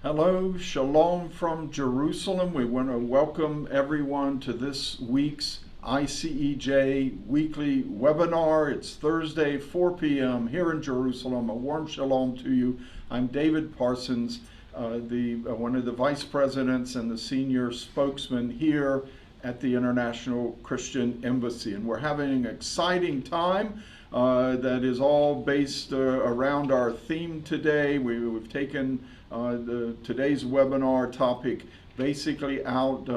Hello, shalom from Jerusalem. We want to welcome everyone to this week's ICEJ weekly webinar. It's Thursday, 4 p.m. here in Jerusalem. A warm shalom to you. I'm David Parsons, one of the vice presidents and the senior spokesman here at the International Christian Embassy. And we're having an exciting time that is all based around our theme today. We've taken today's webinar topic basically out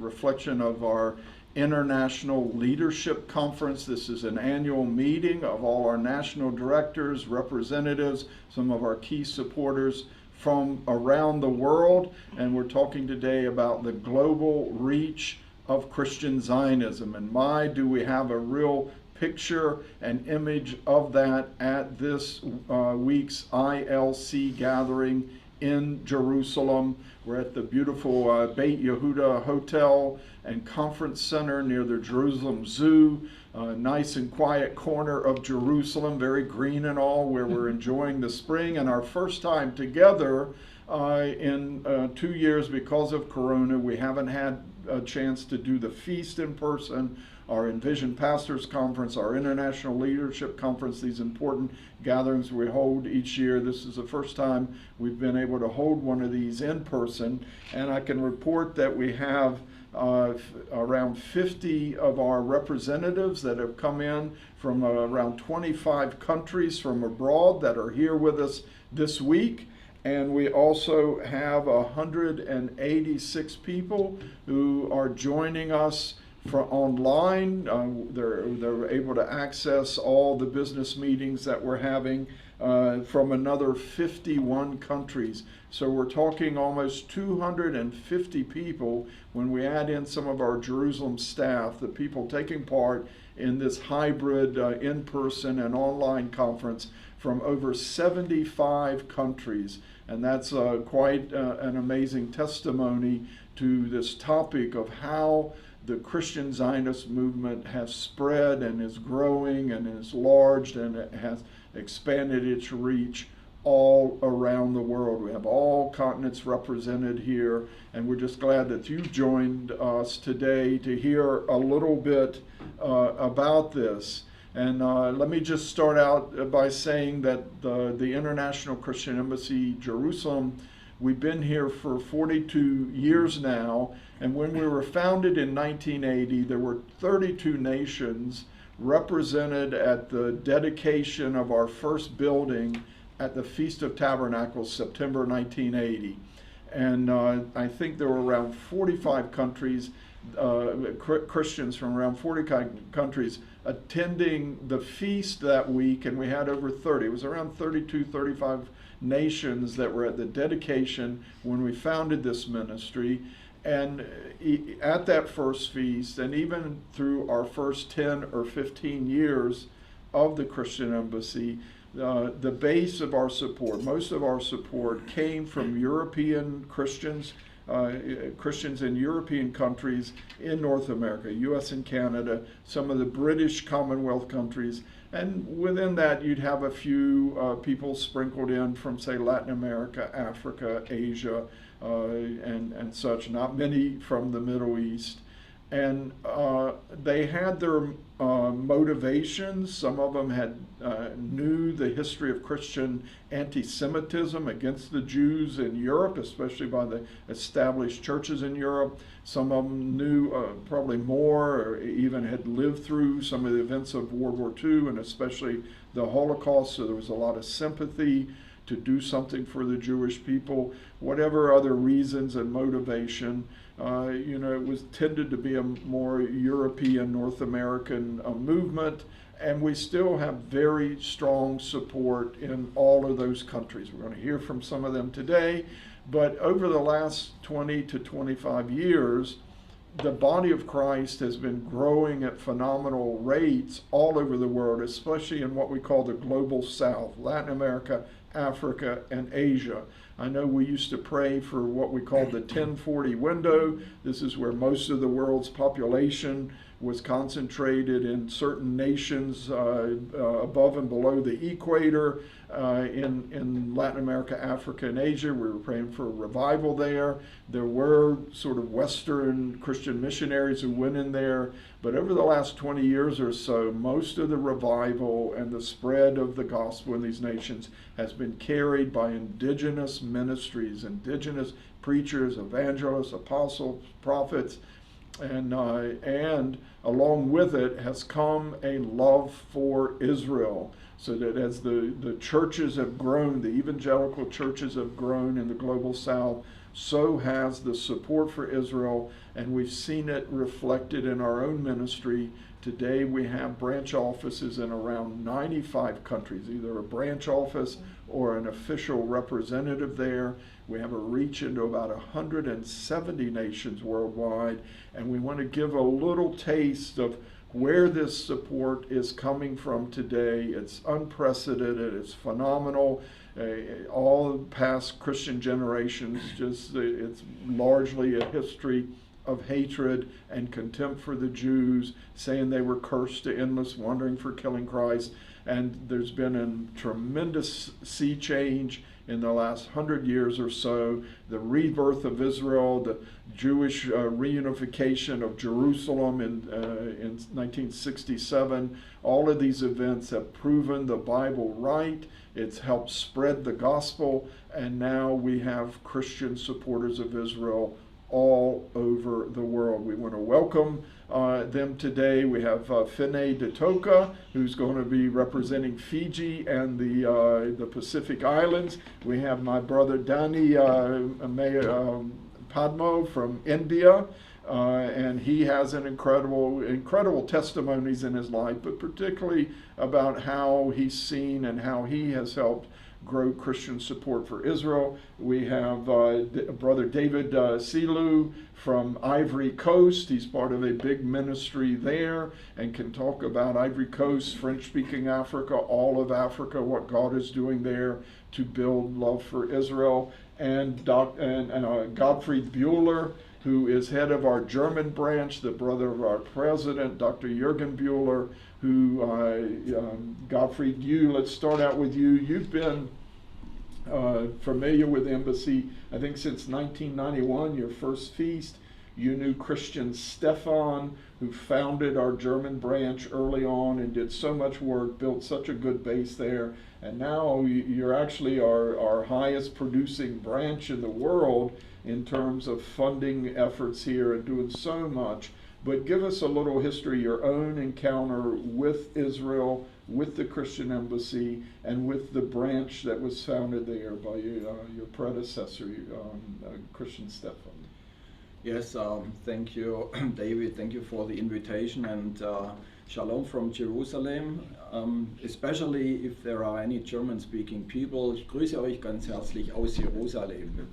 reflection of our International Leadership Conference. This is an annual meeting of all our national directors, representatives, some of our key supporters from around the world, and we're talking today about the global reach of Christian Zionism. And my, do we have a real picture and image of that at this week's ILC gathering in Jerusalem. We're at the beautiful Beit Yehuda Hotel and Conference Center near the Jerusalem Zoo, nice and quiet corner of Jerusalem, very green and all, where we're enjoying the spring and our first time together in 2 years because of Corona. We haven't had a chance to do the feast in person, our Envision Pastors Conference, our International Leadership Conference, these important gatherings we hold each year. This is the first time we've been able to hold one of these in person, and I can report that we have around 50 of our representatives that have come in from around 25 countries from abroad that are here with us this week. And we also have 186 people who are joining us online. They're able to access all the business meetings that we're having from another 51 countries. So we're talking almost 250 people when we add in some of our Jerusalem staff, the people taking part in this hybrid in-person and online conference from over 75 countries. And that's quite an amazing testimony to this topic of how the Christian Zionist movement has spread and is growing and is large, and it has expanded its reach all around the world. We have all continents represented here, and we're just glad that you've joined us today to hear a little bit about this. And let me just start out by saying that the International Christian Embassy Jerusalem, we've been here for 42 years now, and when we were founded in 1980, there were 32 nations represented at the dedication of our first building at the Feast of Tabernacles, September 1980. And I think there were around 45 countries, Christians from around 40 countries attending the feast that week, and we had over 30. It was around 32, 35 nations that were at the dedication when we founded this ministry. And at that first feast, and even through our first 10 or 15 years of the Christian Embassy, the base of our support, most of our support came from European Christians, Christians in European countries in North America, US and Canada, some of the British Commonwealth countries, and within that you'd have a few people sprinkled in from, say, Latin America, Africa, Asia, and such, not many from the Middle East. And they had their motivations. Some of them had knew the history of Christian anti-Semitism against the Jews in Europe, especially by the established churches in Europe. Some of them knew probably more, or even had lived through some of the events of World War II, and especially the Holocaust, so there was a lot of sympathy to do something for the Jewish people. Whatever other reasons and motivation, it was tended to be a more European, North American movement, and we still have very strong support in all of those countries. We're going to hear from some of them today, but over the last 20 to 25 years, the body of Christ has been growing at phenomenal rates all over the world, especially in what we call the global south, Latin America, Africa, and Asia. I know we used to pray for what we call the 1040 window. This is where most of the world's population was concentrated in certain nations above and below the equator in Latin America, Africa, and Asia. We were praying for a revival there. There were sort of Western Christian missionaries who went in there, but over the last 20 years or so, most of the revival and the spread of the gospel in these nations has been carried by indigenous ministries, indigenous preachers, evangelists, apostles, prophets, and along with it has come a love for Israel. So that as the churches have grown, the evangelical churches have grown in the global south, so has the support for Israel, and we've seen it reflected in our own ministry. Today we have branch offices in around 95 countries, either a branch office or an official representative there. We have a reach into about 170 nations worldwide, and we want to give a little taste of where this support is coming from today. It's unprecedented, it's phenomenal. All past Christian generations, it's largely a history of hatred and contempt for the Jews, saying they were cursed to endless wandering for killing Christ. And there's been a tremendous sea change in the last 100 years or so, the rebirth of Israel, the Jewish reunification of Jerusalem in 1967. All of these events have proven the Bible right. It's helped spread the gospel, and now we have Christian supporters of Israel all over the world. We want to welcome them today. We have Ditoka, who's going to be representing Fiji and the Pacific Islands. We have my brother Dani Padmo from India, and he has an incredible testimonies in his life, but particularly about how he's seen and how he has helped grow Christian support for Israel. We have Brother David Silue from Ivory Coast. He's part of a big ministry there and can talk about Ivory Coast, French-speaking Africa, all of Africa, what God is doing there to build love for Israel. And Gottfied Bühler, who is head of our German branch, the brother of our president, Dr. Jürgen Bühler, who, Gottfried, let's start out with you. You've been familiar with the embassy, I think, since 1991, your first feast. You knew Christian Stefan, who founded our German branch early on and did so much work, built such a good base there. And now you're actually our highest producing branch in the world in terms of funding efforts here and doing so much. But give us a little history, your own encounter with Israel, with the Christian embassy, and with the branch that was founded there by your predecessor, Christian Stefan. Yes, thank you, David. Thank you for the invitation, and shalom from Jerusalem. Especially if there are any German-speaking people. Ich grüße euch ganz herzlich aus Jerusalem.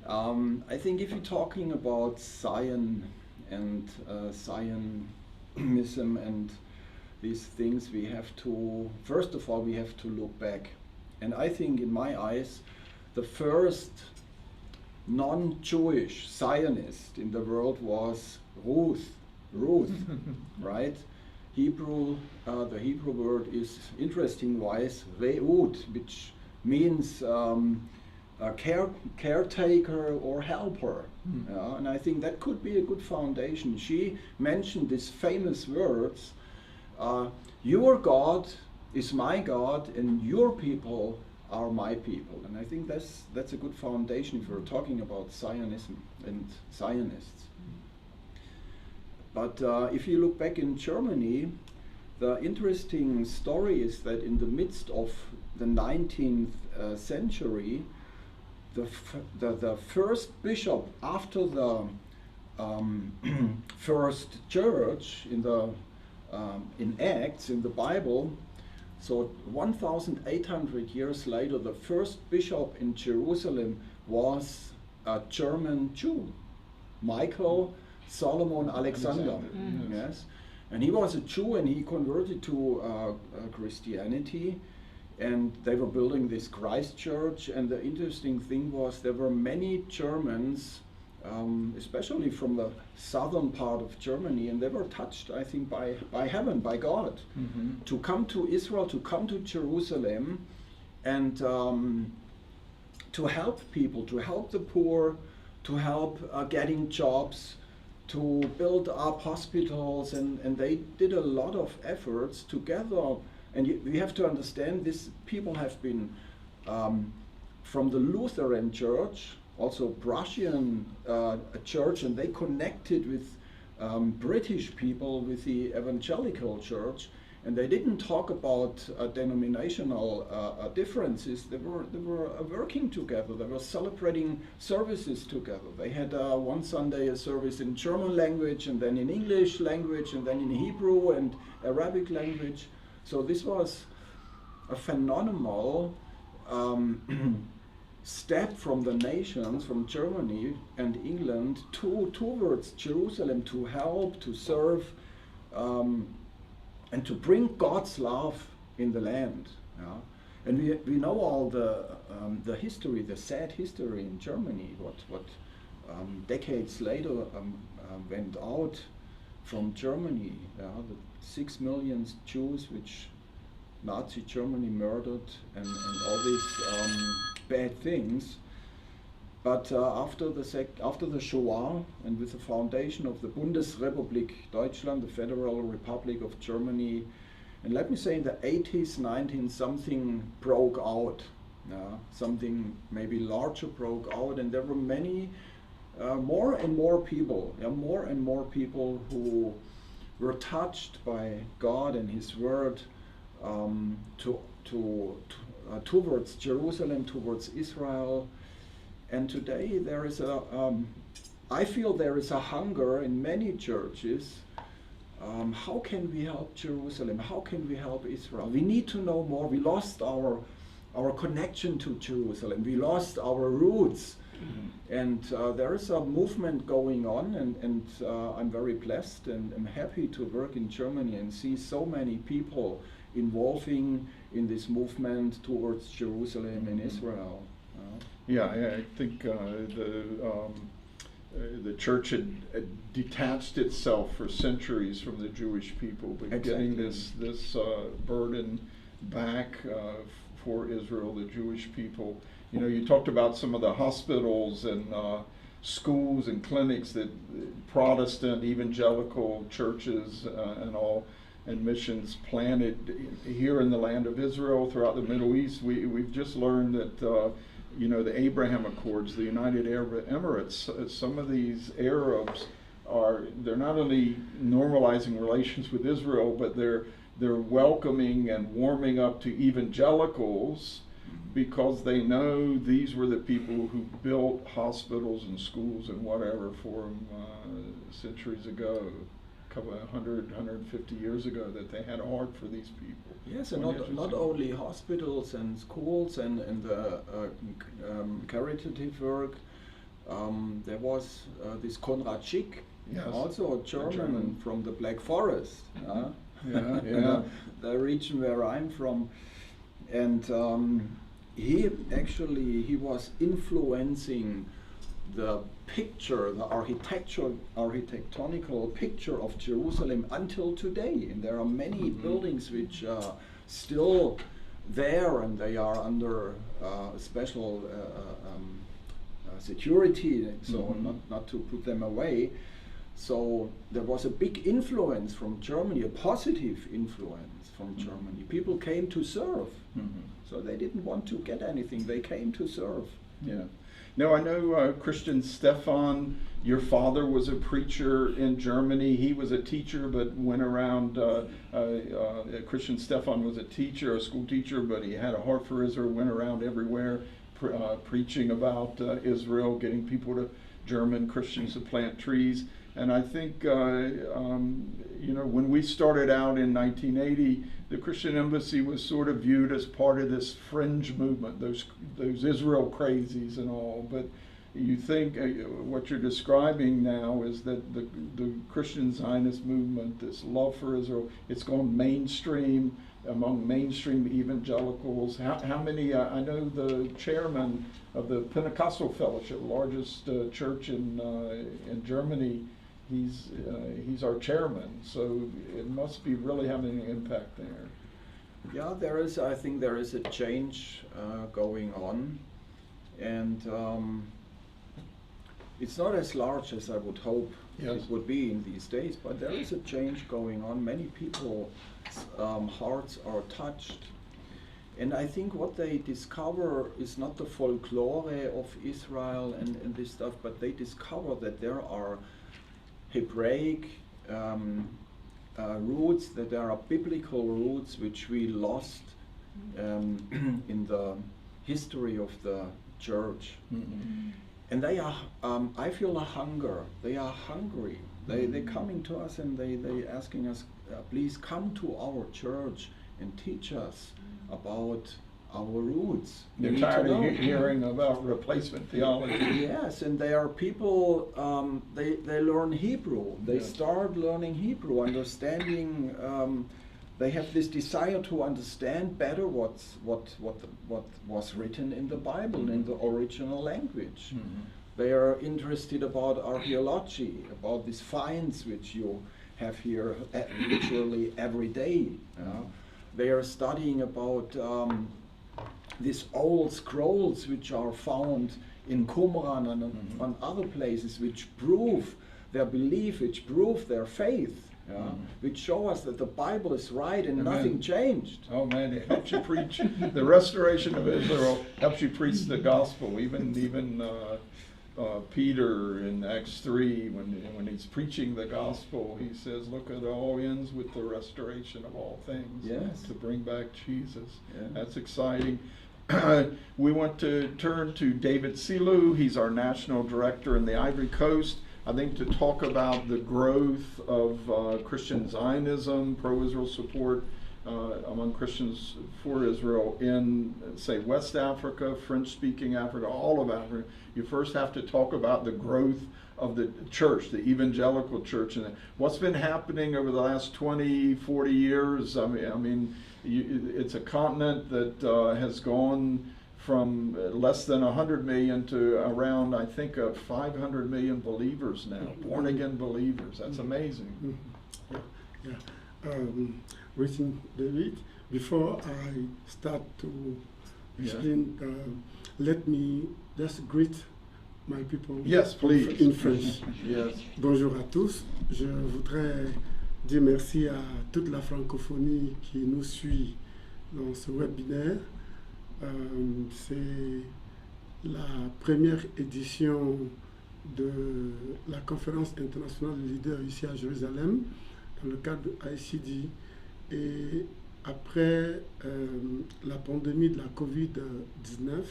I think if you're talking about Zion and Zionism and these things, we have to, first of all, we have to look back. And I think in my eyes, the first non-Jewish Zionist in the world was Ruth, right? The Hebrew word is interesting wise, Reut, which means caretaker or helper. And I think that could be a good foundation. She mentioned these famous words, your God is my God and your people are my people. And I think that's a good foundation if we're talking about Zionism and Zionists. But if you look back in Germany, the interesting story is that in the midst of the 19th century, the first bishop after the first church in Acts in the Bible, so 1,800 years later, the first bishop in Jerusalem was a German Jew, Michael Solomon Alexander. Yes, and he was a Jew and he converted to Christianity. And they were building this Christ church, and the interesting thing was there were many Germans especially from the southern part of Germany, and they were touched, I think, by heaven, by God, to come to Israel, to come to Jerusalem, and to help people, to help the poor, to help getting jobs, to build up hospitals, and they did a lot of efforts together. And we have to understand this: people have been from the Lutheran Church, also Prussian church, and they connected with British people, with the evangelical church, and they didn't talk about denominational differences. They were working together. They were celebrating services together. They had one Sunday a service in German language, and then in English language, and then in Hebrew and Arabic language. So this was a phenomenal step from the nations, from Germany and England towards Jerusalem, to help, to serve, and to bring God's love in the land. Yeah? And we know all the history, the sad history in Germany, what decades later went out from Germany. Yeah? The 6 million Jews which Nazi Germany murdered, and all these bad things. But after the Shoah, and with the foundation of the Bundesrepublik Deutschland, the Federal Republic of Germany, and let me say in the 80s, 90s, something broke out. Something maybe larger broke out, and there were many, more and more people who were touched by God and His Word, towards Jerusalem, towards Israel. And today there is I feel there is a hunger in many churches. How can we help Jerusalem? How can we help Israel? We need to know more. We lost our connection to Jerusalem. We lost our roots. And there is a movement going on, and I'm very blessed and I'm happy to work in Germany and see so many people involving in this movement towards Jerusalem and Israel. Yeah, I think the church had detached itself for centuries from the Jewish people, but getting this burden back for Israel, the Jewish people. You know, you talked about some of the hospitals and schools and clinics that Protestant evangelical churches and all and missions planted here in the land of Israel, throughout the Middle East. We've just learned that you know, the Abraham Accords, the United Arab Emirates, some of these Arabs they're not only normalizing relations with Israel, but they're welcoming and warming up to evangelicals, because they know these were the people who built hospitals and schools and whatever for them centuries ago, a couple 150 years ago, that they had a heart for these people. Yes, and not only hospitals and schools and caritative work. There was this Konrad Schick, yes, also a German from the Black Forest, the region where I'm from, and he was influencing the picture, the architectonical picture of Jerusalem until today. And there are many buildings which are still there, and they are under special security, so not to put them away. So there was a big influence from Germany, a positive influence from Germany. People came to serve, so they didn't want to get anything, they came to serve. Yeah. Now, I know Christian Stefan, your father was a preacher in Germany. He was a teacher, but went around, Christian Stefan was a teacher, a school teacher, but he had a heart for Israel, went around everywhere preaching about Israel, getting people to German Christians to plant trees. And I think, you know, when we started out in 1980, the Christian Embassy was sort of viewed as part of this fringe movement, those Israel crazies and all. But you think what you're describing now is that the Christian Zionist movement, this love for Israel, it's gone mainstream among mainstream evangelicals. How many? I know the chairman of the Pentecostal Fellowship, largest church in Germany. He's our chairman, so it must be really having an impact there. Yeah, I think there is a change going on, and it's not as large as I would hope Yes. it would be in these days, but there is a change going on. Many people's hearts are touched. And I think what they discover is not the folklore of Israel and this stuff, but they discover that there are Hebraic roots, that there are biblical roots which we lost in the history of the church. Mm-hmm. And they are, I feel a hunger. They are hungry. They're coming to us and they asking us, please come to our church and teach us about our roots. They're tired of hearing about replacement theology. Yes, and they are people, they learn Hebrew. They Yes. start learning Hebrew, understanding, they have this desire to understand better what was written in the Bible, in the original language. Mm-hmm. They are interested about archaeology, about these finds which you have here literally every day. They are studying about these old scrolls which are found in Qumran and on other places, which prove their belief, which prove their faith, which show us that the Bible is right and Amen. nothing changed. Oh man, it helps you preach. The restoration of Israel helps you preach the gospel. Even Peter in Acts 3, when he's preaching the gospel, he says, "Look, it all ends with the restoration of all things." Yes. To bring back Jesus. Yeah. That's exciting. We want to turn to David Silue. He's our national director in the Ivory Coast. I think to talk about the growth of Christian Zionism, pro-Israel support among Christians for Israel in, say, West Africa, French-speaking Africa, all of Africa. You first have to talk about the growth of the church, the evangelical church, and what's been happening over the last 20, 40 years. I mean, it's a continent that has gone from less than 100 million to around, I think, 500 million believers now, born-again believers. That's amazing. Yeah. Waiting, David. Before I start to explain, let me just greet my people. Yes, please. In French. Yes. Bonjour à tous. Je voudrais dire merci à toute la francophonie qui nous suit dans ce webinaire. C'est la première édition de la conférence internationale des leaders ici à Jérusalem, dans le cadre de ICEJ. Et après la pandémie de la Covid-19,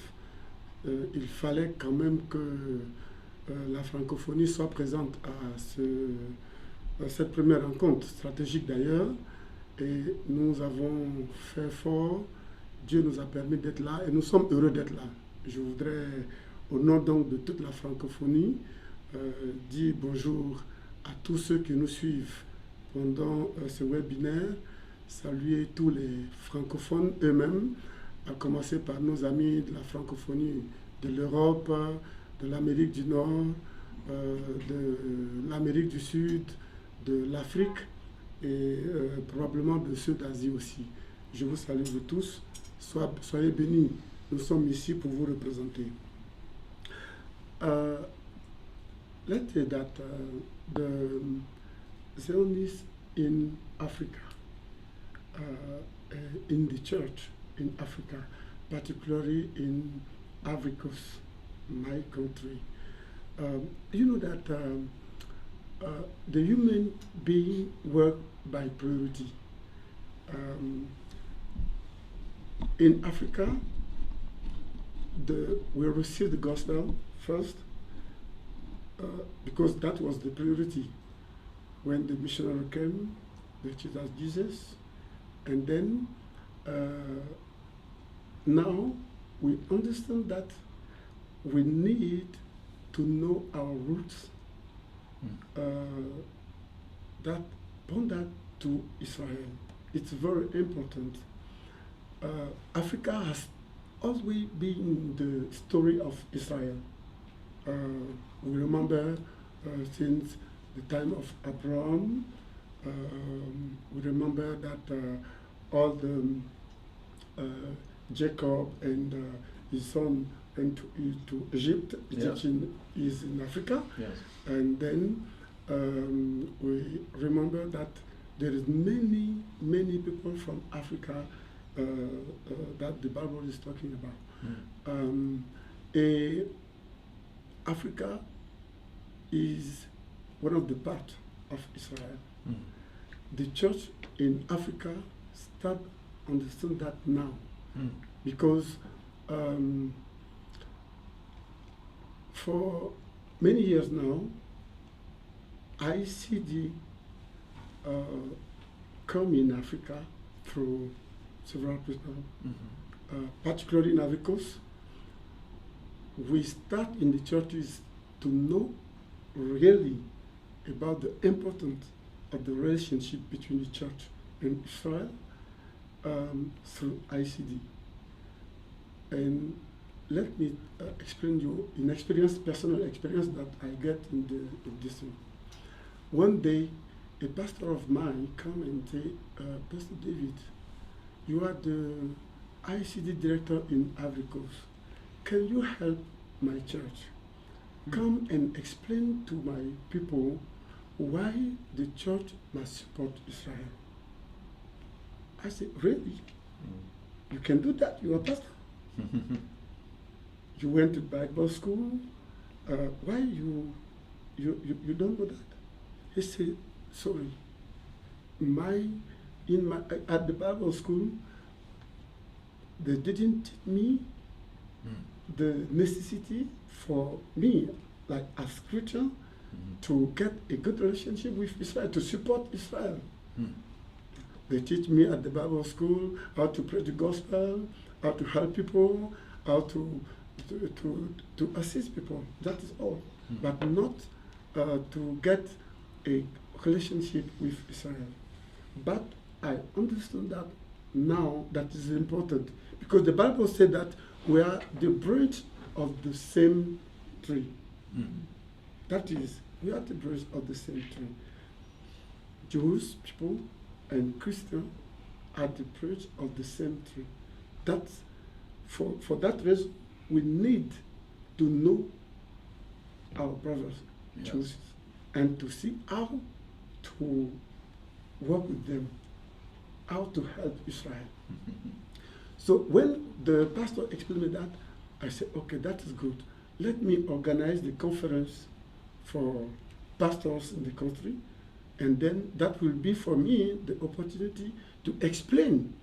il fallait quand même que la francophonie soit présente à cette première rencontre, stratégique d'ailleurs. Et nous avons fait fort. Dieu nous a permis d'être là et nous sommes heureux d'être là. Je voudrais, au nom donc de toute la francophonie, dire bonjour à tous ceux qui nous suivent pendant ce webinaire, saluer tous les francophones eux-mêmes, à commencer par nos amis de la francophonie de l'Europe, de l'Amérique du Nord, de l'Amérique du Sud, de l'Afrique et probablement de ceux d'Asie aussi. Je vous salue vous tous. Soyez bénis, nous sommes ici pour vous représenter. Let's say that the Zionists in Africa, in the church in Africa, particularly in Ivory Coast, my country, you know that the human being work by priority. In Africa, we received the gospel first because that was the priority. When the missionary came, they chose Jesus, and then now we understand that we need to know our roots that bond that to Israel. It's very important. Africa has always been the story of Israel. We remember since the time of Abraham, we remember that all the Jacob and his son went to Egypt. Yes. Egypt is in Africa. Yes. And then we remember that there is many people from Africa that the Bible is talking about. Africa is one of the parts of Israel. The church in Africa start understand that now, because for many years now, ICEJ come in Africa through several people, particularly in Ivory Coast. We start in the churches to know really about the importance of the relationship between the church and Israel through ICEJ. And let me explain you an experience, personal experience that I get in this thing. One day, a pastor of mine come and say, Pastor David, you are the ICEJ director in Ivory Coast. Can you help my church? Come and explain to my people why the church must support Israel. I said, really? You can do that? You are a pastor? You went to Bible school? Why you don't know that? He said, sorry. At the Bible school, they didn't teach me the necessity for me, like as Christian, to get a good relationship with Israel, to support Israel. They teach me at the Bible school how to preach the gospel, how to help people, how to assist people. That is all, but not to get a relationship with Israel. But I understand that now that is important, because the Bible said that we are the branch of the same tree. That is, we are the branch of the same tree. Jewish people and Christians are the branch of the same tree. That's for that reason we need to know our brothers, Yes. Jews, and to see how to work with them, how to help Israel. So when the pastor explained me that, I said, okay, that is good. Let me organize the conference for pastors in the country, and then that will be for me the opportunity to explain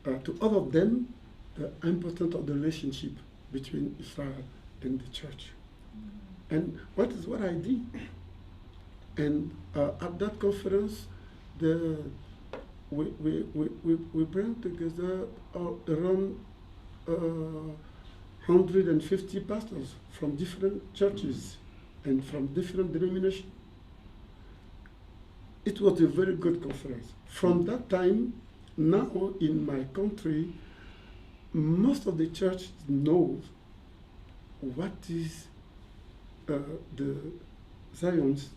to all of them the importance of the relationship between Israel and the church. And what I did. And at that conference, we bring together around 150 pastors from different churches and from different denominations. It was a very good conference. From that time, now in my country, most of the church knows what is the Zionism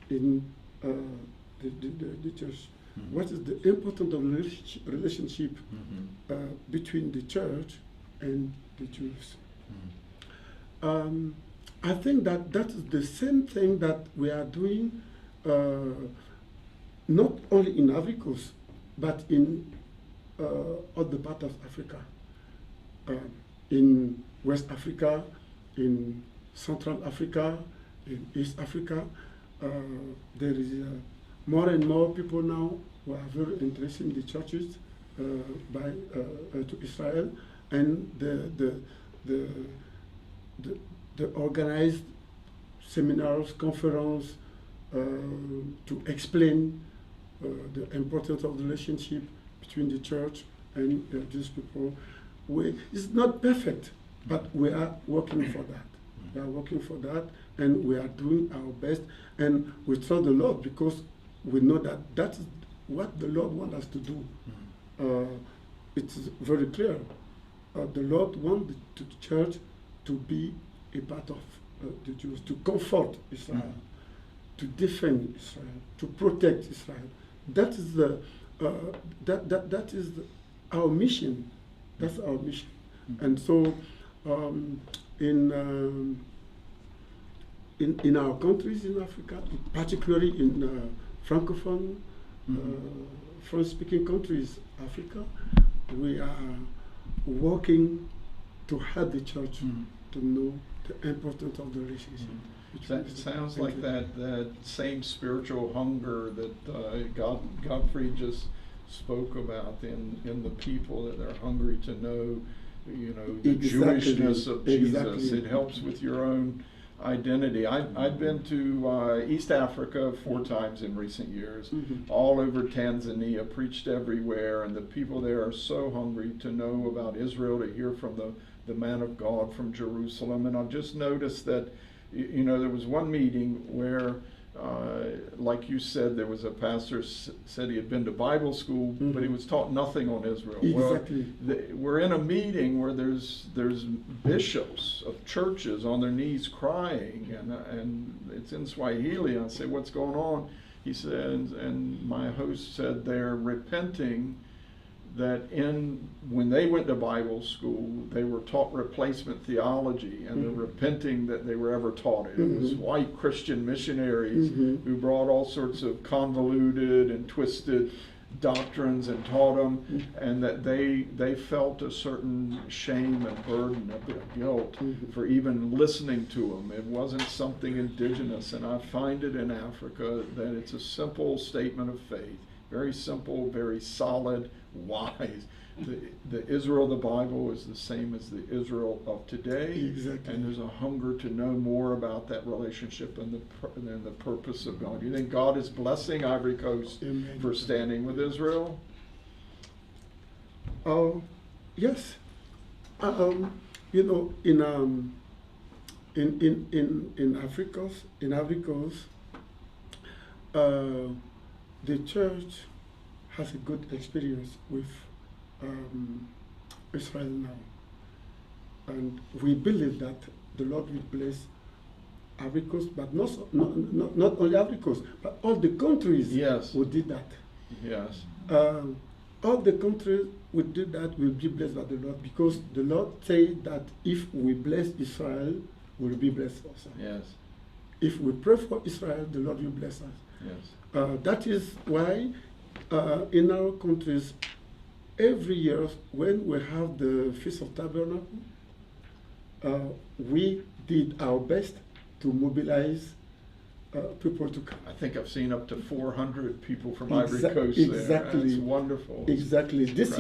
in the church. What is the importance of the relationship between the church and the Jews? I think that is the same thing that we are doing, not only in Ivory Coast, but in other parts of Africa. In West Africa, in Central Africa, in East Africa, there is more and more people now who are very interested in the churches to Israel, and the organized seminars, conference to explain the importance of the relationship between the church and Jewish people. It's not perfect, but we are working for that. We are working for that, and we are doing our best, and we trust the Lord because we know that that is what the Lord wants us to do. It's very clear. The Lord wants the church to be a part of the Jews, to comfort Israel, to defend Israel, to protect Israel. That is our mission. That's our mission. And so, in our countries in Africa, particularly in Francophone, French-speaking countries, Africa, we are working to help the church to know the importance of the relationship. That sounds like that same spiritual hunger that Gottfied just spoke about in the people, that they're hungry to know, the Jewishness of Jesus. It helps with your own identity. I've been to East Africa 4 times in recent years, all over Tanzania, preached everywhere, and the people there are so hungry to know about Israel, to hear from the man of God from Jerusalem. And I've just noticed that, there was one meeting where, like you said, there was a pastor said he had been to Bible school, but he was taught nothing on Israel. Exactly. Well, we're in a meeting where there's bishops of churches on their knees crying, and it's in Swahili. I say, what's going on? He said, and my host said they're repenting that when they went to Bible school, they were taught replacement theology, and they're repenting that they were ever taught it. It was white Christian missionaries who brought all sorts of convoluted and twisted doctrines and taught them, and that they felt a certain shame and burden, a bit of guilt for even listening to them. It wasn't something indigenous, and I find it in Africa that it's a simple statement of faith. Very simple, very solid, wise. The Israel of the Bible is the same as the Israel of today. Exactly. And there's a hunger to know more about that relationship and the purpose of God. You think God is blessing Ivory Coast for standing with Israel? Yes. In Ivory Coast, the church has a good experience with Israel now, and we believe that the Lord will bless Ivory Coast, but not only Ivory Coast, but all the countries who did that. Yes. All the countries who did that will be blessed by the Lord, because the Lord said that if we bless Israel, we will be blessed also. Yes. If we pray for Israel, the Lord will bless us. Yes. That is why in our countries, every year when we have the Feast of Tabernacle, we did our best to mobilize people to come. I think I've seen up to 400 people from Ivory Coast there. Exactly. That's wonderful. Exactly. This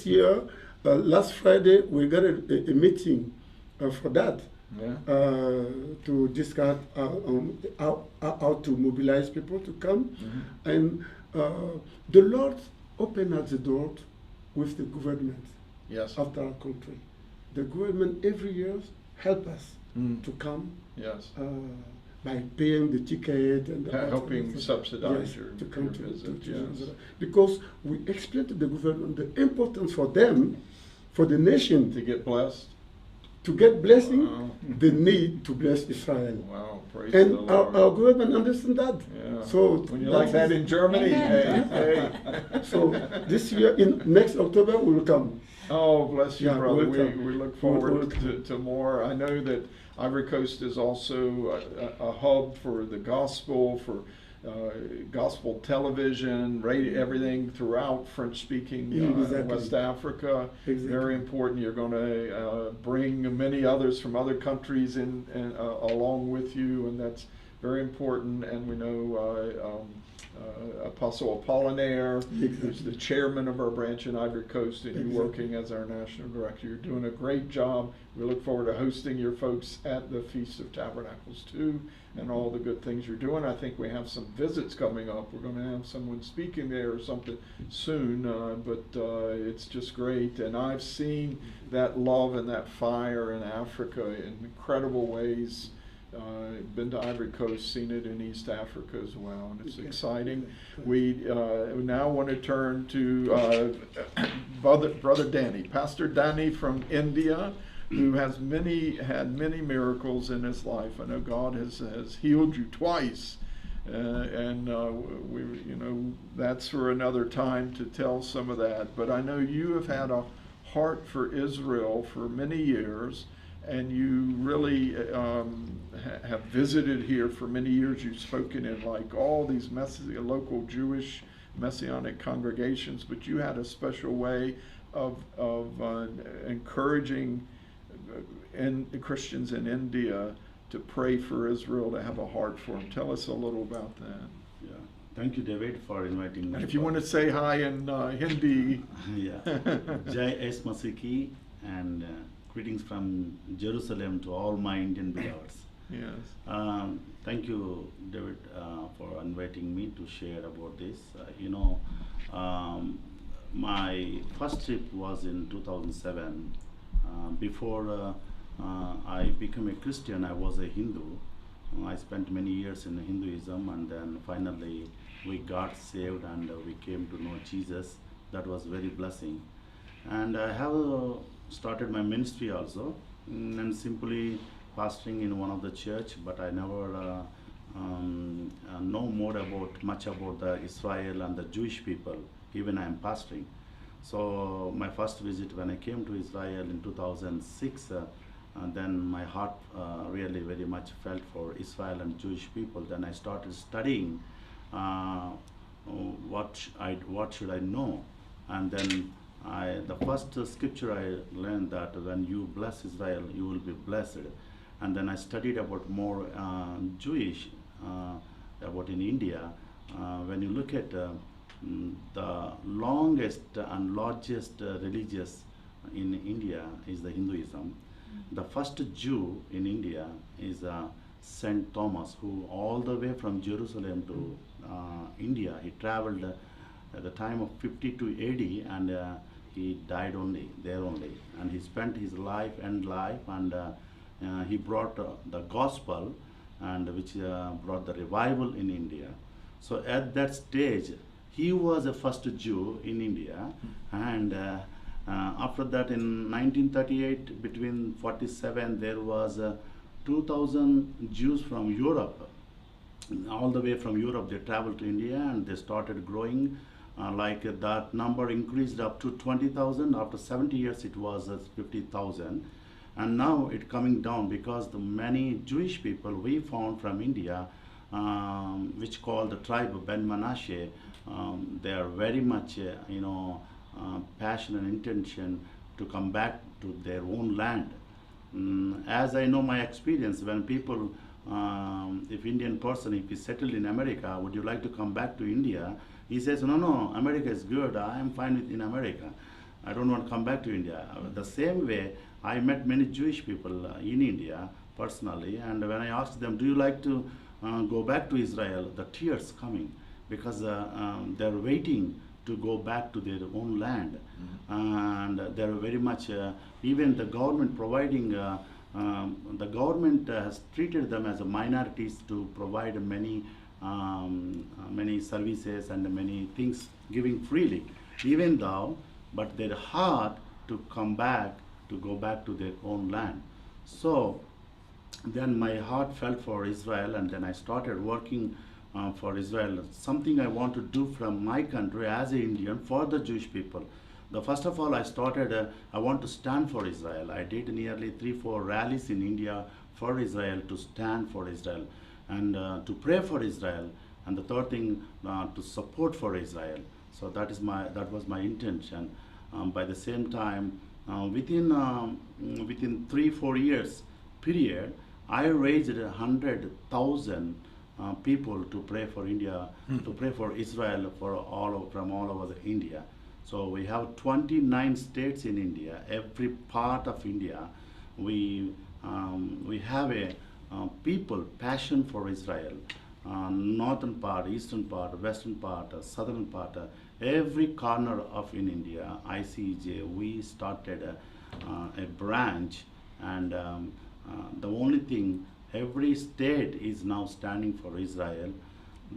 year, last Friday, we got a meeting for that. To discuss how to mobilize people to come. And the Lord opened up the door with the government of our country. The government every year help us to come by paying the ticket and helping subsidize your visit. Yes. Because we explained to the government the importance for them, for the nation, to get blessed. To get blessing, they need to bless Israel. Wow, praise and the Lord. Our government understands that. Yeah. So when you like that in Germany, hey. So this year, next October, we will come. Oh, bless you, brother. We'll we look forward to more. I know that Ivory Coast is also a hub for the gospel, for gospel television, radio, everything throughout French-speaking West Africa. Exactly. Very important. You're going to bring many others from other countries in along with you, and that's very important. And we know Apostle Apollinaire, who's the chairman of our branch in Ivory Coast, and you working as our national director. You're doing a great job. We look forward to hosting your folks at the Feast of Tabernacles too, and all the good things you're doing. I think we have some visits coming up. We're going to have someone speaking there or something soon, but it's just great. And I've seen that love and that fire in Africa in incredible ways. Been to Ivory Coast, seen it in East Africa as well, and it's exciting. We now want to turn to Brother Dani, Pastor Dani from India, who has had many miracles in his life. I know God has healed you twice, and that's for another time to tell some of that. But I know you have had a heart for Israel for many years, and you really have visited here for many years. You've spoken in like all these local Jewish Messianic congregations, but you had a special way of encouraging Christians in India to pray for Israel, to have a heart for them. Tell us a little about that. Yeah, thank you, David, for inviting me. And if you want to say hi in Hindi. Yeah, Jai Es Masiki, and greetings from Jerusalem to all my Indian beloveds. Yes. Thank you, David, for inviting me to share about this. My first trip was in 2007. Before I became a Christian, I was a Hindu. I spent many years in Hinduism, and then finally we got saved and we came to know Jesus. That was very blessing. And I have started my ministry also, and simply pastoring in one of the church, but I never know much about the Israel and the Jewish people, even I am pastoring. So my first visit when I came to Israel in 2006, then my heart really very much felt for Israel and Jewish people. Then I started studying what should I know, and then the first scripture I learned that when you bless Israel, you will be blessed. And then I studied about more Jewish, about in India. When you look at the longest and largest religious in India is the Hinduism. The first Jew in India is Saint Thomas, who all the way from Jerusalem to India, he traveled at the time of 52 AD, and he died there only. And he spent his life, and he brought the gospel, and which brought the revival in India. So at that stage, he was the first Jew in India, and after that in 1938, between 47, there was 2,000 Jews from Europe. All the way from Europe, they traveled to India, and they started growing. That number increased up to 20,000. After 70 years, it was 50,000. And now it's coming down because the many Jewish people we found from India, which called the tribe of Ben Manasseh, they are very much, passion and intention to come back to their own land. As I know my experience, when people, if Indian person, if he settled in America, would you like to come back to India? He says, no, America is good. I am fine in America. I don't want to come back to India. The same way, I met many Jewish people in India personally, and when I asked them, do you like to go back to Israel, the tears coming, because they're waiting to go back to their own land. And they're very much, even the government providing, the government has treated them as a minorities to provide many services and many things giving freely, even though, but their heart to come back, to go back to their own land. So then my heart felt for Israel, and then I started working for Israel, something I want to do from my country as an Indian for the Jewish people. First of all, I started, I want to stand for Israel. I did nearly 3-4 rallies in India for Israel, to stand for Israel, and to pray for Israel, and the third thing, to support for Israel. So that was my intention. By the same time, within 3-4 years period, I raised 100,000 people to pray for India, to pray for Israel from all over India. So we have 29 states in India. Every part of India, we have a people passion for Israel. Northern part, eastern part, western part, southern part, every corner of in India, ICEJ, we started a branch, and the only thing, every state is now standing for Israel.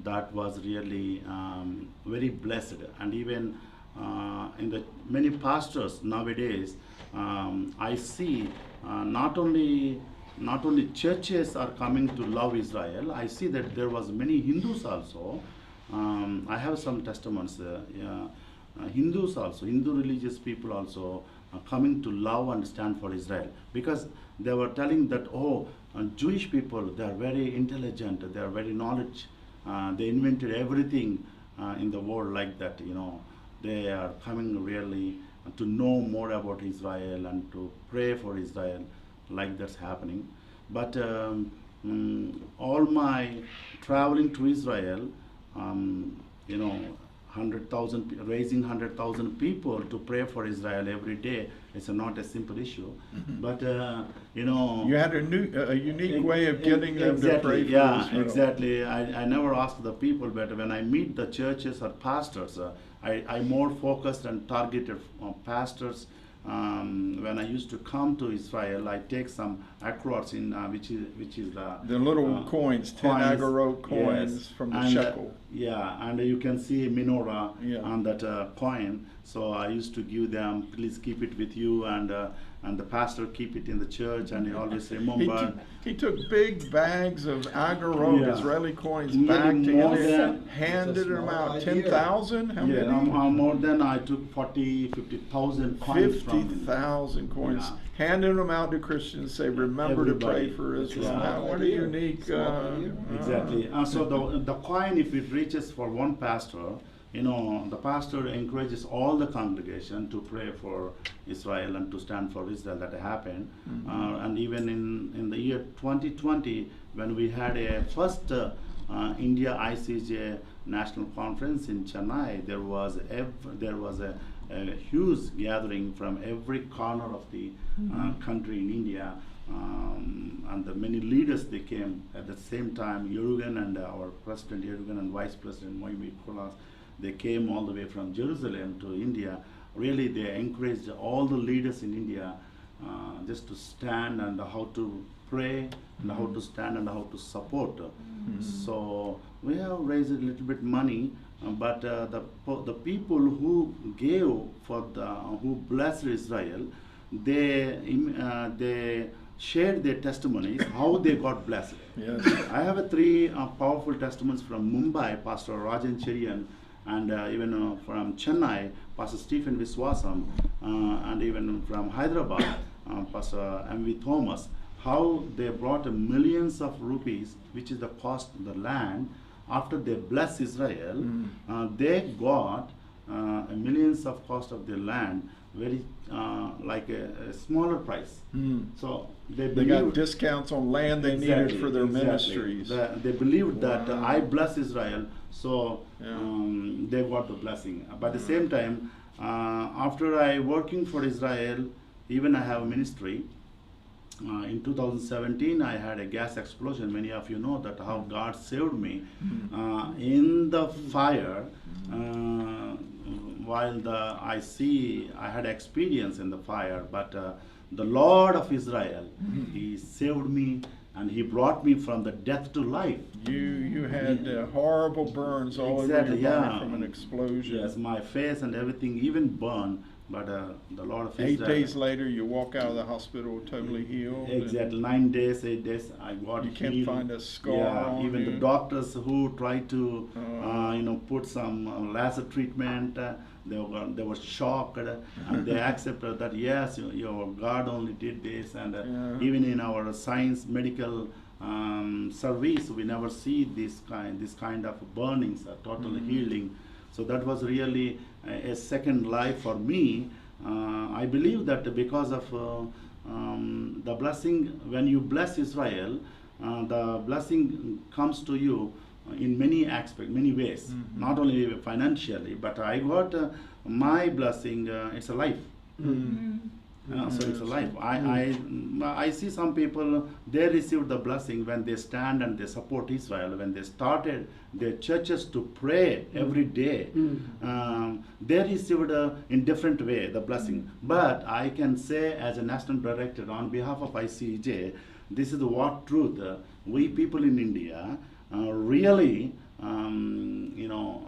That was really very blessed, and even in the many pastors nowadays, I see not only churches are coming to love Israel. I see that there was many Hindus also. I have some testimonies. Hindus also, Hindu religious people also coming to love and stand for Israel, because they were telling that, Jewish people, they are very intelligent, they are very knowledge, they invented everything in the world like that, they are coming really to know more about Israel and to pray for Israel, like that's happening. But all my traveling to Israel, 100,000, raising 100,000 people to pray for Israel every day, it's not a simple issue. But you had a unique way of getting them to pray for Israel. Exactly. I never ask the people, but when I meet the churches or pastors, I more focused and targeted pastors. When I used to come to Israel, I take some acrots in which is the little coins, 10 agorot coins, yes, from the shekel. And you can see menorah Yeah. on that coin. So I used to give them, please keep it with you, and the pastor keep it in the church, and he always remember. He took big bags of agorot, Yeah. Israeli coins, Nearly back to more India, than- handed That's a them small out. idea. 10,000? How Yeah, many? more than I took 50,000 coins from him. 50,000 coins. Yeah. Handing them out to Christians, say, remember to pray Everybody. for Israel. Yeah. Now, what a Idea. unique... Small idea. Exactly. So the coin, if it reaches for one pastor, the pastor encourages all the congregation to pray for Israel and to stand for Israel. That happened. And even in the year 2020, when we had a first India ICEJ national conference in Chennai, there was a huge gathering from every corner of the country in India. And the many leaders, they came at the same time. Yerugan and our President Yerugan and Vice President Moimi Kolas, they came all the way from Jerusalem to India. Really, they encouraged all the leaders in India just to stand and how to pray and how to stand and how to support. So we have raised a little bit money, but the people who gave who blessed Israel, they shared their testimonies how they got blessed. Yes. I have three powerful testimonies from Mumbai, Pastor Rajan Cherian, and even from Chennai, Pastor Stephen Viswasam, and even from Hyderabad, Pastor M.V. Thomas, how they brought millions of rupees, which is the cost of the land. After they blessed Israel, they got millions of cost of their land, very like a smaller price. So they got discounts on land they needed for their ministries. They believed that Wow. I bless Israel, so Yeah. they got the blessing. But at the same time, after I working for Israel, even I have a ministry. In 2017, I had a gas explosion. Many of you know that how God saved me in the fire. While I had experience in the fire, but the Lord of Israel, He saved me and He brought me from the death to life. You had horrible burns all Exactly, over your body yeah. from an explosion. Yes, my face and everything even burned, but the Lord of 8 Israel. days later, you walk out of the hospital totally healed. and Exactly, 9 days, 8 days, I got You can't healed. find a scar Yeah, on even you. the doctors who tried to, Oh. put some laser treatment, they were shocked, and they accepted that yes, your God only did this, and Yeah. even in our science medical service, we never see this kind of burnings, total healing. So that was really a second life for me. I believe that because of the blessing, when you bless Israel, the blessing comes to you in many aspects, many ways, not only financially, but I got my blessing, it's a life. So it's a life. I see some people, they received the blessing when they stand and they support Israel, when they started their churches to pray every day. They received in different way the blessing. But I can say as a national director on behalf of ICEJ, this is the what truth. We people in India really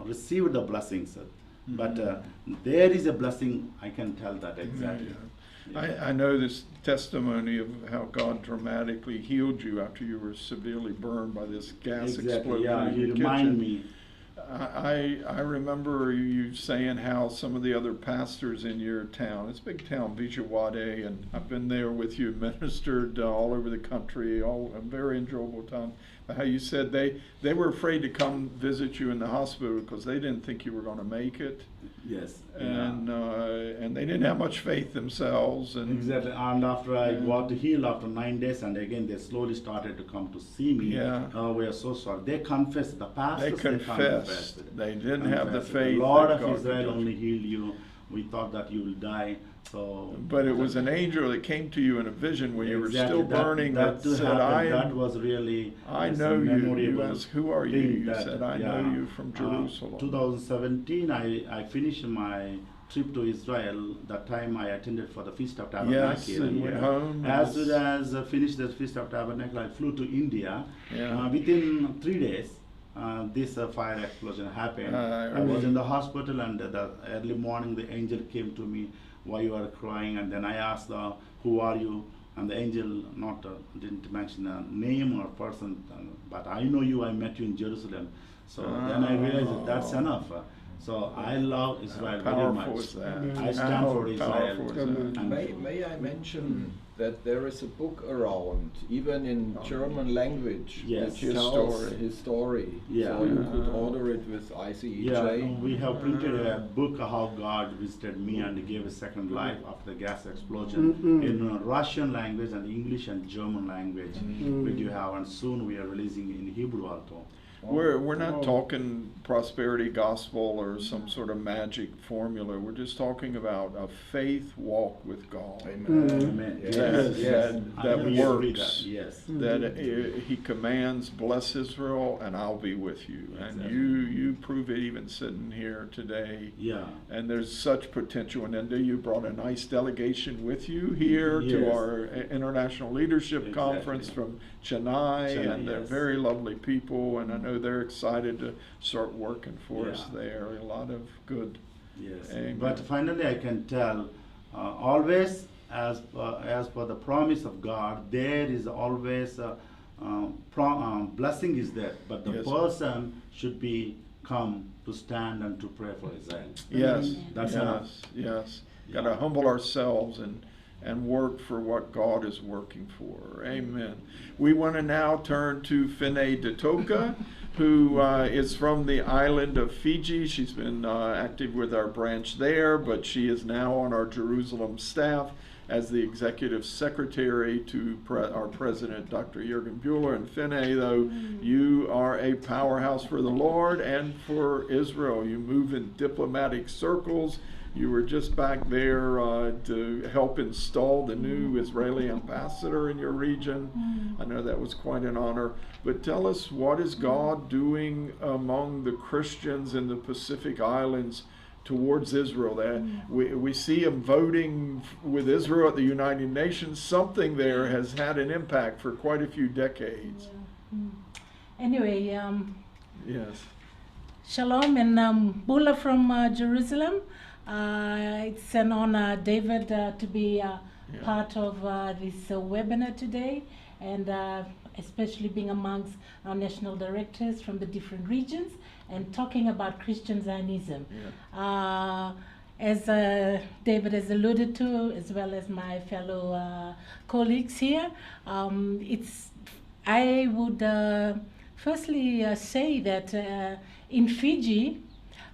received the blessings. But there is a blessing, I can tell that exactly. I know this testimony of how God dramatically healed you after you were severely burned by this gas explosion in you your remind kitchen. me. I remember you saying how some of the other pastors in your town, it's a big town, Vijayawada, and I've been there with you, ministered all over the country, all a very enjoyable time. How you said they were afraid to come visit you in the hospital because they didn't think you were going to make it. Yes. And they didn't have much faith themselves. And exactly. And after I got healed after 9 days, and again they slowly started to come to see me. Yeah. We are so sorry. They confessed. The pastors. They confessed. They didn't have the faith. The Lord that of God Israel could only healed you. We thought that you will die. So. But it was an angel that came to you in a vision when you were still burning. That said, that was really. I know you. You asked, who are you? You that, said, I know you from Jerusalem. 2017, I finished my trip to Israel. That time I attended for the Feast of Tabernacles. Yes, and went home. As soon as I finished the Feast of Tabernacles, I flew to India. Yeah. Within 3 days, this fire explosion happened. I was in the hospital, and the early morning the angel came to me, why you are crying, and then I asked, who are you? And the angel didn't mention a name or person, but I know you, I met you in Jerusalem. So then I realized that's enough. So I love Israel very much. Is that? I stand for Israel. And May I mention that there is a book around, even in German language, Yes. which His tells story. his story. Yeah. So you could order it with ICEJ. Yeah, we have printed a book how God visited me and gave a second life after the gas explosion in Russian language and English and German language. We do have, and soon we are releasing in Hebrew also. We're not talking prosperity gospel or some sort of magic formula. We're just talking about a faith walk with God. Amen. That works. Yes. That he commands, bless Israel, and I'll be with you. And you prove it even sitting here today. Yeah. And there's such potential. And then you brought a nice delegation with you here to our International Leadership Conference from Chennai, and they're very lovely people, and I know they're excited to start working for us there. A lot of good. Yes. Amen. But finally I can tell, always as per the promise of God, there is always blessing is there, but the person should be come to stand and to pray for Israel. Yes. That's enough. Yes. Got to humble ourselves and work for what God is working for. Amen. We want to now turn to Ditoka, who is from the island of Fiji. She's been active with our branch there, but she is now on our Jerusalem staff as the executive secretary to our president, Dr. Jürgen Bühler. And Finney, though, you are a powerhouse for the Lord and for Israel. You move in diplomatic circles. You were just back there to help install the new Israeli ambassador in your region. I know that was quite an honor. But tell us, what is God doing among the Christians in the Pacific Islands towards Israel? That we see him voting with Israel at the United Nations. Something there has had an impact for quite a few decades. Anyway, Yes. Shalom, and Bühler from Jerusalem. It's an honor, David, to be part of this webinar today, and especially being amongst our national directors from the different regions and talking about Christian Zionism. As David has alluded to, as well as my fellow colleagues here, I would firstly say that in Fiji,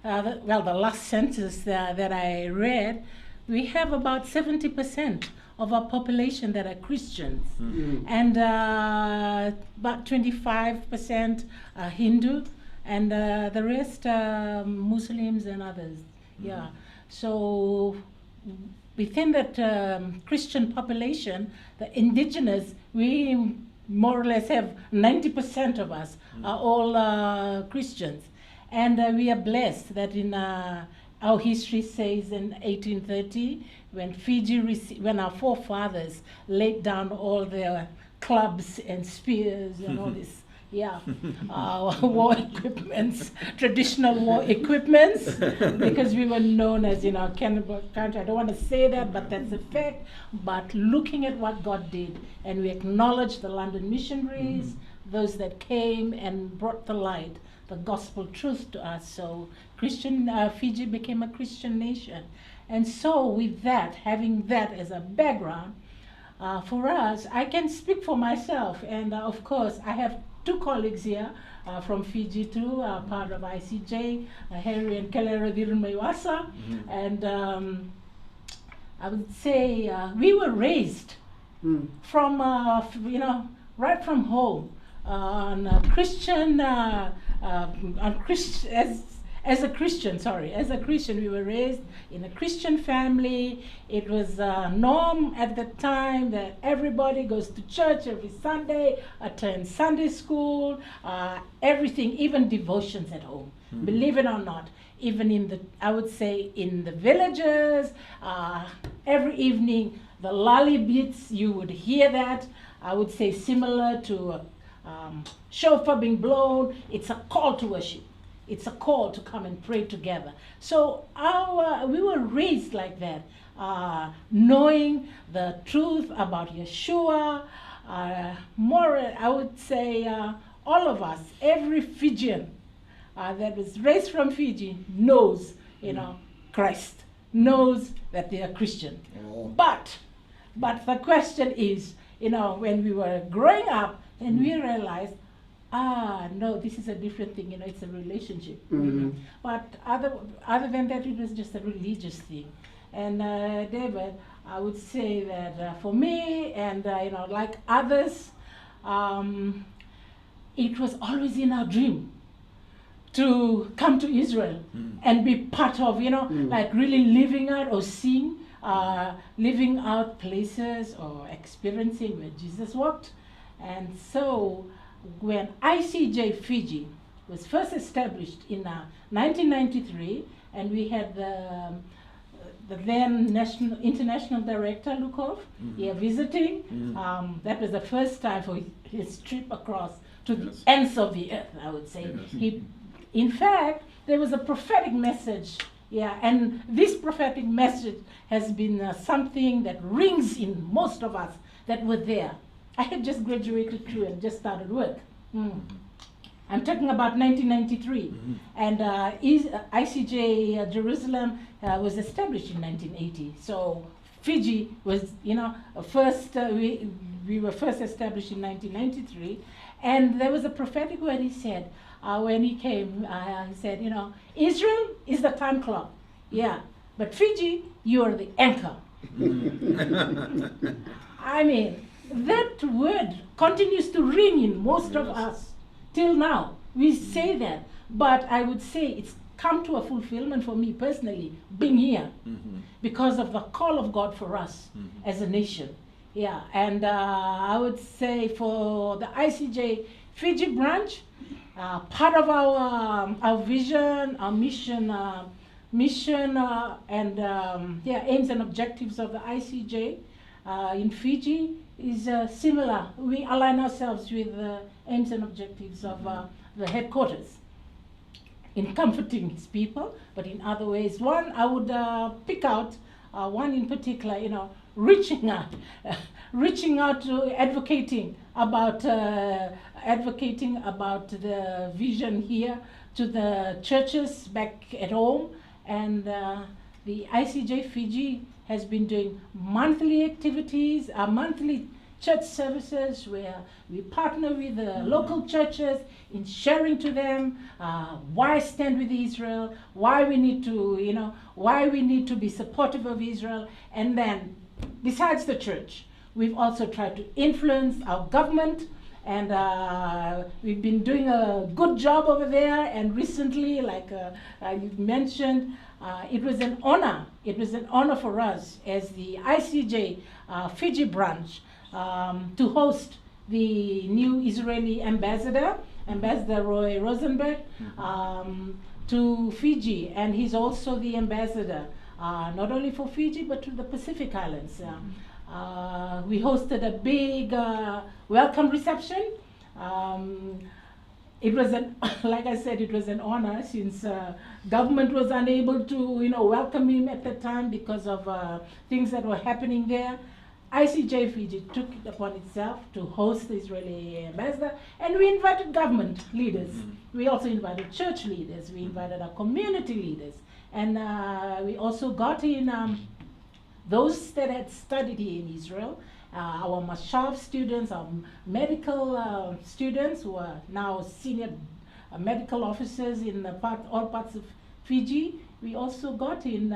the last census that I read, we have about 70% of our population that are Christians. Mm. And about 25% are Hindu, and the rest are Muslims and others. Yeah. So within that Christian population, the indigenous, we more or less have 90% of us are all Christians. And we are blessed that in our history says in 1830, when when our forefathers laid down all their clubs and spears and all this, yeah, war equipments, traditional war equipments, because we were known as, cannibal country. I don't want to say that, but that's a fact. But looking at what God did, and we acknowledge the London missionaries, those that came and brought the light, the gospel truth to us. So Fiji became a Christian nation. And so with that, having that as a background, for us, I can speak for myself. And of course, I have two colleagues here from Fiji too, part of ICEJ, Harry and Kelera Dirumewasa. And I would say we were raised from, right from home on Christian, as a Christian, we were raised in a Christian family. It was a norm at the time that everybody goes to church every Sunday, attends Sunday school, everything, even devotions at home. Believe it or not, even I would say in the villages, every evening, the lolly beats, you would hear that. I would say similar to shofar being blown. It's a call to worship. It's a call to come and pray together. So we were raised like that, knowing the truth about Yeshua. More, I would say, all of us, every Fijian that was raised from Fiji knows, Christ, knows that they are Christian. Oh. But the question is, when we were growing up, and we realized, no, this is a different thing, it's a relationship. But other than that, it was just a religious thing. And David, I would say that for me and, like others, it was always in our dream to come to Israel and be part of, like really living out or seeing, living out places or experiencing where Jesus walked. And so when ICEJ Fiji was first established in 1993, and we had the then international director, Lukov, here visiting. That was the first time for his trip across to the ends of the earth, I would say. In fact, there was a prophetic message, and this prophetic message has been something that rings in most of us that were there. I had just graduated too and just started work. I'm talking about 1993, and ICEJ Jerusalem was established in 1980. So Fiji was, first we were first established in 1993, and there was a prophetic word he said when he came. He said, Israel is the time clock, but Fiji, you are the anchor. I mean, that word continues to ring in most of us till now. We say that, but I would say it's come to a fulfillment for me personally, being here, because of the call of God for us as a nation. And I would say for the ICEJ Fiji branch, part of our vision, our mission, and aims and objectives of the ICEJ in Fiji is similar. We align ourselves with the aims and objectives of the headquarters in comforting his people, but in other ways. One, I would pick out one in particular, reaching out to advocating about the vision here to the churches back at home. And the ICEJ Fiji has been doing monthly activities, monthly church services where we partner with the local churches in sharing to them why stand with Israel, why we need to be supportive of Israel. And then, besides the church, we've also tried to influence our government, and we've been doing a good job over there. And recently, like you mentioned, it was an honor. It was an honor for us as the ICEJ Fiji branch to host the new Israeli ambassador, Ambassador Roy Rosenberg, to Fiji. And he's also the ambassador, not only for Fiji, but to the Pacific Islands. We hosted a big welcome reception. It was like I said, it was an honor, since government was unable to, welcome him at the time because of things that were happening there. ICJ Fiji took it upon itself to host the Israeli ambassador, and we invited government leaders. We also invited church leaders. We invited our community leaders, and we also got in those that had studied here in Israel, our Mashav students, our medical students who are now senior medical officers in all parts of Fiji. We also got in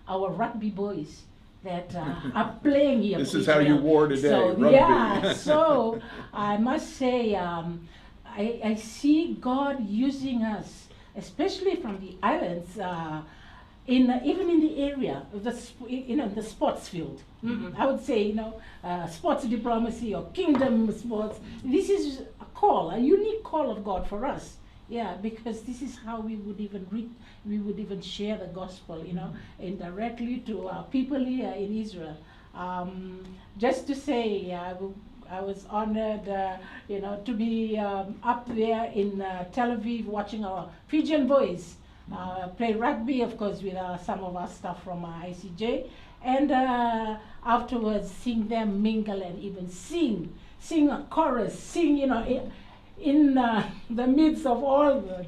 our rugby boys that are playing here. This for is how you Israel. wore today, So, rugby. yeah, so I must say, I see God using us, especially from the islands, even in the area of the sports field. I would say, sports diplomacy or kingdom sports. This is a call, a unique call of God for us. Yeah, because this is how we would even share the gospel, indirectly to our people here in Israel. Just to say, I was honored, to be up there in Tel Aviv watching our Fijian boys play rugby, of course, with some of our staff from ICJ, and afterwards seeing them mingle and even sing a chorus, sing, in the midst of all the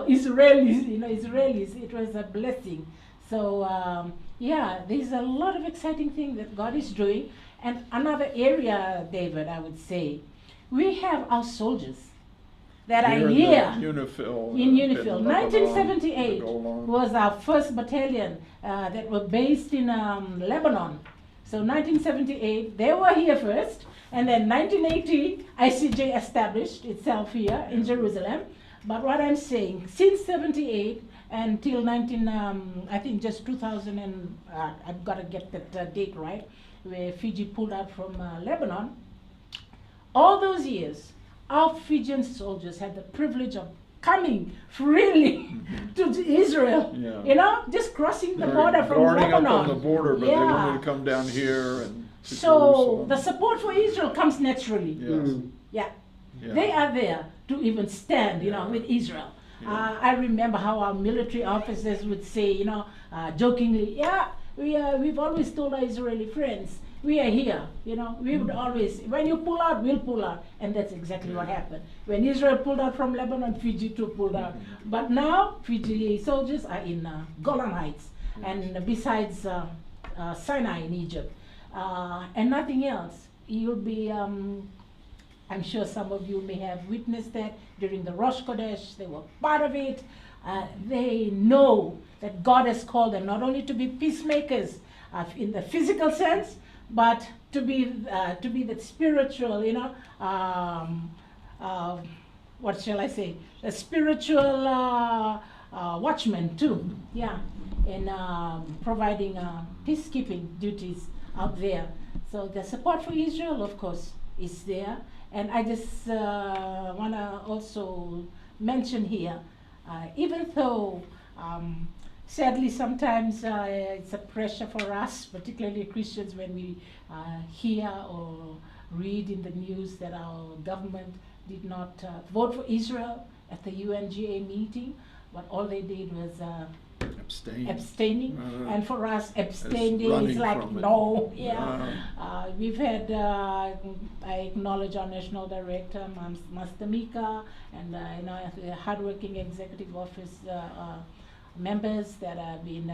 Israelis, it was a blessing. So there's a lot of exciting things that God is doing. And another area, David, I would say, we have our soldiers that are here in UNIFIL. In UNIFIL. Lebanon, 1978 the Golan. was our first battalion that were based in Lebanon. So 1978, they were here first, and then 1980, ICJ established itself here in Jerusalem. But what I'm saying, since 78 until I think just 2000, and I've got to get that date right, where Fiji pulled out from Lebanon, all those years, our Fijian soldiers had the privilege of coming freely to Israel, just crossing the border from Lebanon. Up on the border, but they wanted to come down here and to so Jerusalem. the support for Israel comes naturally. Yes. Yeah. They are there to even stand, with Israel. I remember how our military officers would say, jokingly, we've always told our Israeli friends, we are here, we would always, when you pull out, we'll pull out. And that's exactly what happened. When Israel pulled out from Lebanon, Fiji too pulled out. But now, Fiji soldiers are in Golan Heights, and besides Sinai in Egypt, and nothing else. You'll be, I'm sure some of you may have witnessed that during the Rosh Kodesh. They were part of it. They know that God has called them not only to be peacemakers in the physical sense, but to be that spiritual, what shall I say, a spiritual watchman too, in providing peacekeeping duties out there. So the support for Israel, of course, is there. And I just want to also mention here, even though sadly sometimes it's a pressure for us, particularly Christians, when we hear or read in the news that our government did not vote for Israel at the UNGA meeting, but all they did was abstaining. And for us, abstaining is like no. We've had, I acknowledge our national director, Master Meka, and the hardworking executive office members that have been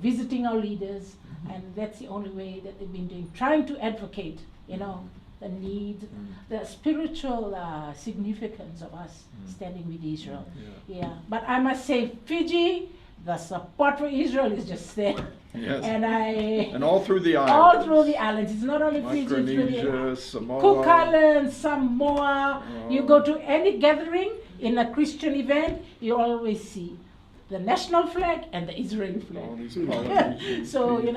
visiting our leaders, and that's the only way that they've been doing, trying to advocate, the need, the spiritual significance of us standing with Israel. Yeah, but I must say, Fiji, the support for Israel is just there. Yes. And all through the islands. All through the islands. It's not only Fiji, it's really Micronesia, Samoa. Cook Islands, Samoa. You go to any gathering in a Christian event, you always see the national flag and the Israeli flag. All these Polynesian So, people,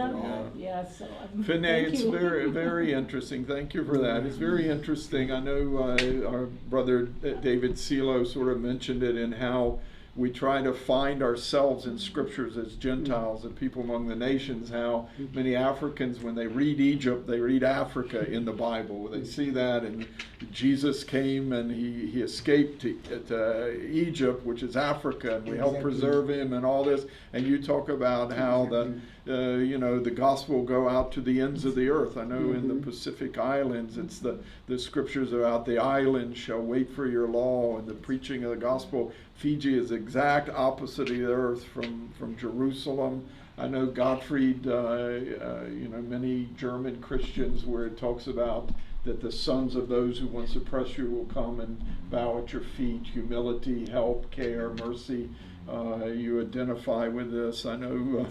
so Finne, thank it's you. very, very interesting. Thank you for that. It's very interesting. I know our brother David Silue sort of mentioned it in how we try to find ourselves in scriptures as Gentiles and people among the nations, how many Africans, when they read Egypt, they read Africa in the Bible. They see that, and Jesus came and he escaped to Egypt, which is Africa, and we help preserve him and all this. And you talk about how the gospel will go out to the ends of the earth. I know in the Pacific Islands, it's the scriptures about the islands shall wait for your law and the preaching of the gospel. Fiji is the exact opposite of the earth from Jerusalem. I know Gottfied, many German Christians, where it talks about that the sons of those who once oppressed you will come and bow at your feet. Humility, help, care, mercy. You identify with this. I know,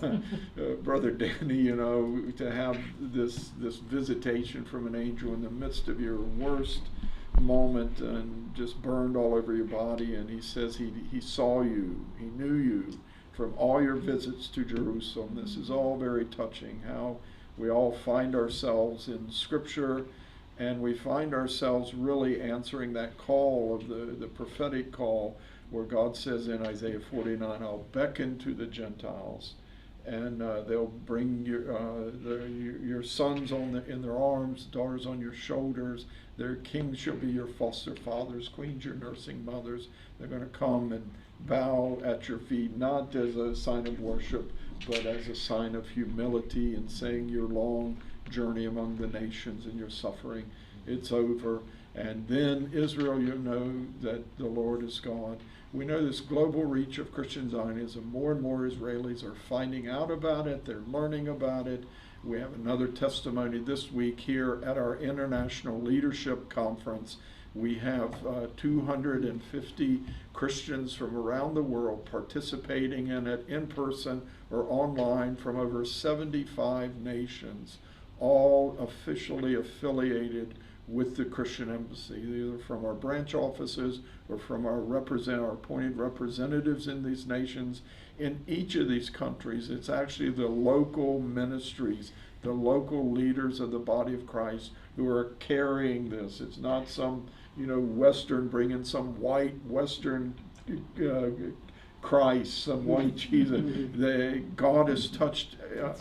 Brother Dani, to have this visitation from an angel in the midst of your worst moment and just burned all over your body, and he says he saw you, he knew you from all your visits to Jerusalem. This is all very touching, how we all find ourselves in Scripture, and we find ourselves really answering that call of the prophetic call, where God says in Isaiah 49, I'll beckon to the Gentiles, and they'll bring your sons in their arms, daughters on your shoulders. Their kings shall be your foster fathers, queens your nursing mothers. They're going to come and bow at your feet, not as a sign of worship, but as a sign of humility, and saying your long journey among the nations and your suffering, it's over. And then Israel, that the Lord is God. We know this global reach of Christian Zionism. More and more Israelis are finding out about it. They're learning about it. We have another testimony this week here at our International Leadership Conference. We have 250 Christians from around the world participating in it in person or online from over 75 nations, all officially affiliated with the Christian Embassy, either from our branch offices or from our appointed representatives in these nations. In each of these countries, it's actually the local ministries, the local leaders of the body of Christ who are carrying this. It's not some, Western bringing some white Western Christ, some white Jesus. God has touched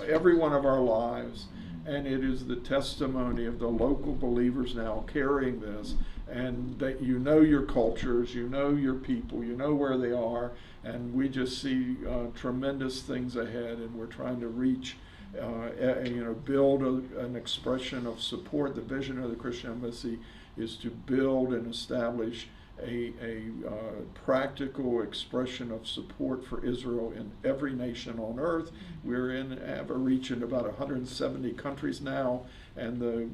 every one of our lives. And it is the testimony of the local believers now carrying this, and that your cultures, your people, where they are, and we just see tremendous things ahead, and we're trying to reach, build an expression of support. The vision of the Christian Embassy is to build and establish a practical expression of support for Israel in every nation on earth. Have a reach in about 170 countries now, and the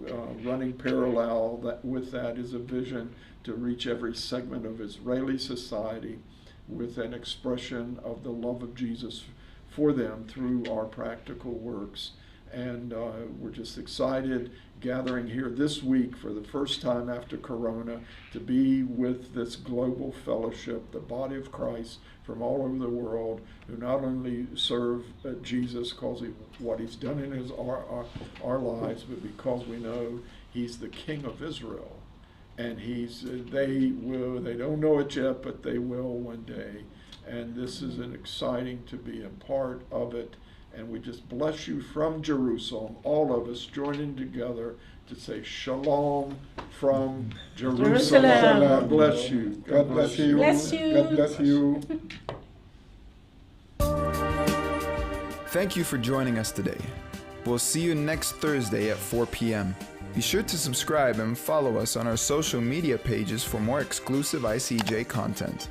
running parallel with that is a vision to reach every segment of Israeli society with an expression of the love of Jesus for them through our practical works. And we're just excited gathering here this week for the first time after Corona to be with this global fellowship, the body of Christ from all over the world, who not only serve Jesus because of what he's done in our lives, but because we know he's the King of Israel. And they don't know it yet, but they will one day. And this is an exciting to be a part of it. And we just bless you from Jerusalem, all of us joining together to say shalom from Jerusalem. God bless you. God bless you. Bless you. God bless you. Thank you for joining us today. We'll see you next Thursday at 4 p.m. Be sure to subscribe and follow us on our social media pages for more exclusive ICEJ content.